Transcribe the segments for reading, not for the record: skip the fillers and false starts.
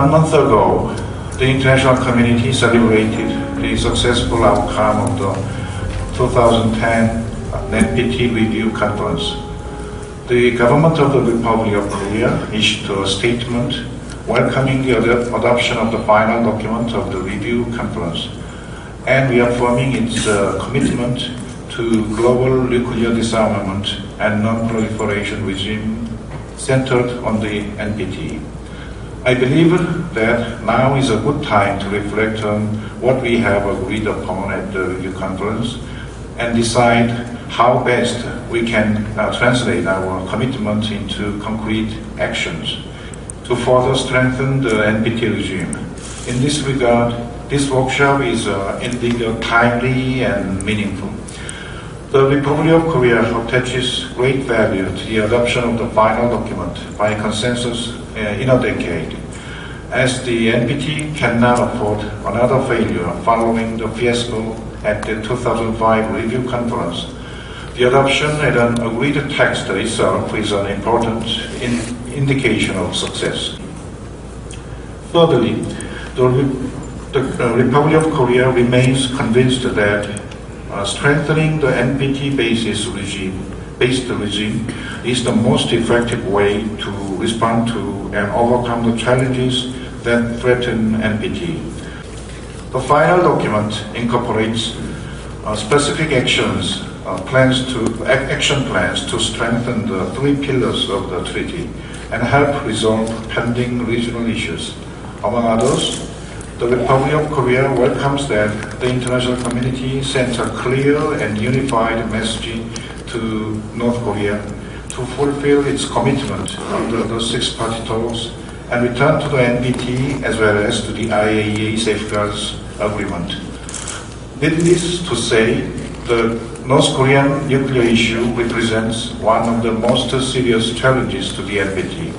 1 month ago, the international community celebrated the successful outcome of the 2010 NPT Review Conference. The government of the Republic of Korea issued a statement welcoming the adoption of the final document of the Review Conference and reaffirming its commitment to global nuclear disarmament and non-proliferation regime centered on the NPT. I believe that now is a good time to reflect on what we have agreed upon at the Review Conference and decide how best we can translate our commitment into concrete actions to further strengthen the NPT regime. In this regard, this workshop is indeed timely and meaningful. The Republic of Korea attaches great value to the adoption of the final document by consensus in a decade, as the NPT cannot afford another failure following the fiasco at the 2005 Review Conference. The adoption at an agreed text itself is an important indication of success. Thirdly, the Republic of Korea remains convinced that strengthening the NPT-based regime is the most effective way to respond to and overcome the challenges that threaten NPT. The final document incorporates specific action plans to strengthen the three pillars of the treaty and help resolve pending regional issues. Among others, the Republic of Korea welcomes that the international community sends a clear and unified message to North Korea to fulfill its commitment under the six-party talks and return to the NPT as well as to the IAEA Safeguards Agreement. Needless to say, the North Korean nuclear issue represents one of the most serious challenges to the NPT.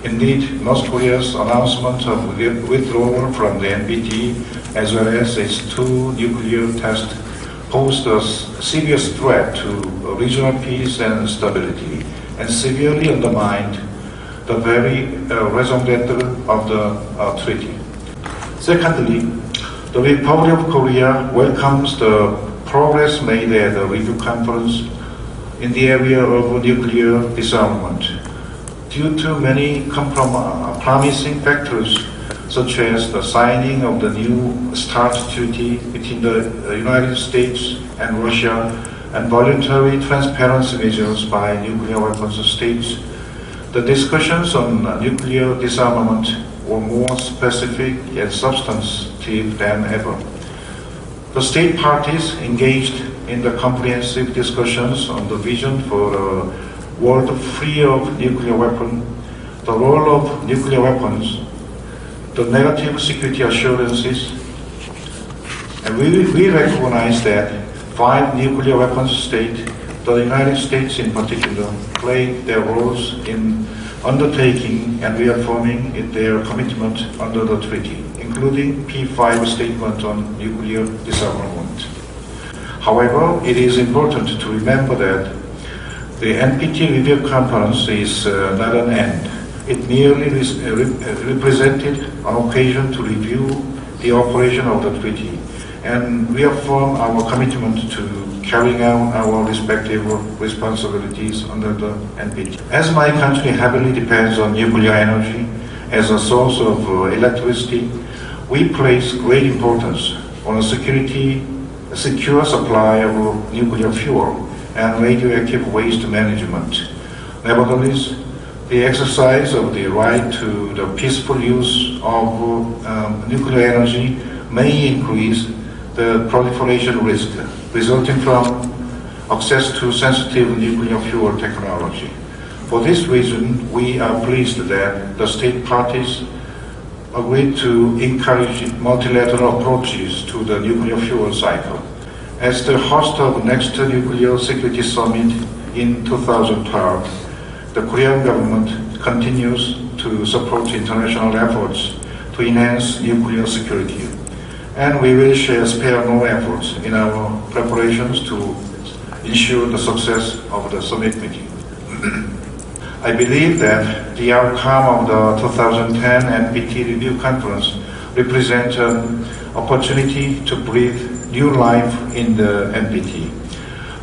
Indeed, North Korea's announcement of withdrawal from the NPT as well as its two nuclear tests posed a serious threat to regional peace and stability and severely undermined the very raison d'etre of the treaty. Secondly, the Republic of Korea welcomes the progress made at the Review Conference in the area of nuclear disarmament. Due to many promising factors, such as the signing of the new START treaty between the United States and Russia and voluntary transparency measures by nuclear weapons states, the discussions on nuclear disarmament were more specific and substantive than ever. The state parties engaged in the comprehensive discussions on the vision for a world free of nuclear weapons, the role of nuclear weapons, the negative security assurances, and we recognize that 5 nuclear weapons states, the United States in particular, played their roles in undertaking and reaffirming their commitment under the treaty, including P5 statement on nuclear disarmament. However, it is important to remember that the NPT Review Conference is not an end. It merely represented an occasion to review the operation of the treaty and reaffirm our commitment to carrying out our respective responsibilities under the NPT. As my country heavily depends on nuclear energy as a source of electricity, we place great importance on a secure supply of nuclear fuel and radioactive waste management. Nevertheless, the exercise of the right to the peaceful use of nuclear energy may increase the proliferation risk resulting from access to sensitive nuclear fuel technology. For this reason, we are pleased that the state parties agreed to encourage multilateral approaches to the nuclear fuel cycle. As the host of next Nuclear Security Summit in 2012, the Korean government continues to support international efforts to enhance nuclear security, and we will spare no efforts in our preparations to ensure the success of the summit meeting. I believe that the outcome of the 2010 NPT Review Conference represents an opportunity to breathe new life in the NPT.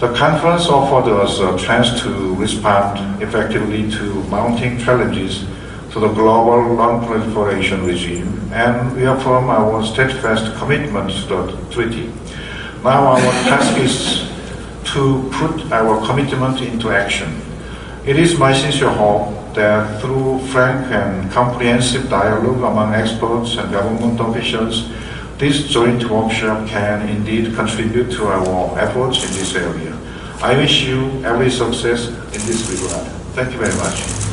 The conference offered us a chance to respond effectively to mounting challenges to the global non-proliferation regime, and we affirm our steadfast commitment to the treaty. Now our task is to put our commitment into action. It is my sincere hope that through frank and comprehensive dialogue among experts and government officials, this joint workshop can indeed contribute to our efforts in this area. I wish you every success in this regard. Thank you very much.